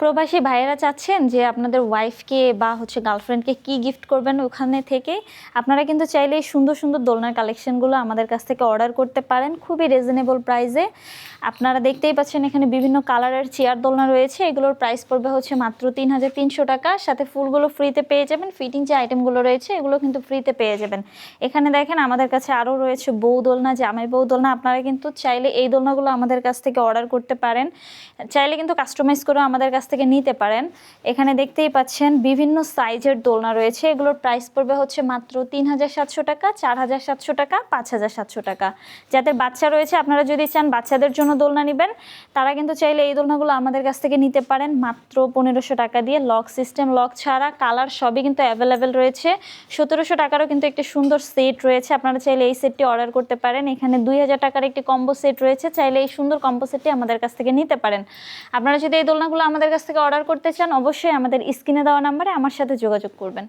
প্রবাসী ভাইয়েরা চাচ্ছেন যে আপনাদের ওয়াইফকে বা হচ্ছে গার্লফ্রেন্ডকে কি গিফট করবেন ওখানে থেকে আপনারা কিন্তু চাইলে এই সুন্দর সুন্দর দোলনার কালেকশনগুলো আমাদের কাছ থেকে অর্ডার করতে পারেন খুবই রিজনেবল প্রাইসে। আপনারা দেখতেই পাচ্ছেন এখানে বিভিন্ন কালারের চেয়ার দোলনা রয়েছে, এগুলোর প্রাইস পড়বে হচ্ছে মাত্র 3300 টাকা। সাথে ফুলগুলো ফ্রিতে পেয়ে যাবেন, ফিটিং যে আইটেমগুলো রয়েছে এগুলো কিন্তু ফ্রিতে পেয়ে যাবেন। এখানে দেখেন আমাদের কাছে আরও রয়েছে বউ দোলনা, জামাই বউ দোলনা। আপনারা কিন্তু চাইলে এই দোলনাগুলো আমাদের কাছ থেকে অর্ডার করতে পারেন, চাইলে কিন্তু কাস্টমাইজ করে আমাদের কাছ থেকে নিতে পারেন। এখানে দেখতেই পাচ্ছেন বিভিন্ন সাইজের দোলনা রয়েছে, এগুলোর প্রাইস পড়বে হচ্ছে মাত্র 3700 টাকা, 4700 টাকা, 5700 টাকা। যাদের বাচ্চা রয়েছে আপনারা যদি চান বাচ্চাদের জন্য দোলনা নেবেন তারা কিন্তু চাইলে এই দোলনাগুলো আমাদের কাছ থেকে নিতে পারেন মাত্র 1500 টাকা দিয়ে। লক সিস্টেম, লক ছাড়া, কালার সবই কিন্তু অ্যাভেলেবেল রয়েছে। 1700 টাকারও কিন্তু একটি সুন্দর সেট রয়েছে, আপনারা চাইলে এই সেটটি অর্ডার করতে পারেন। এখানে 2000 টাকার একটি কম্বো সেট রয়েছে, চাইলে এই সুন্দর কম্বো সেটটি আমাদের কাছ থেকে নিতে পারেন। আপনারা যদি এই দোলনাগুলো আমাদের কাছ থেকে অর্ডার করতে চান অবশ্যই আমাদের স্ক্রিনে দেওয়া নাম্বারে আমার সাথে যোগাযোগ করবেন।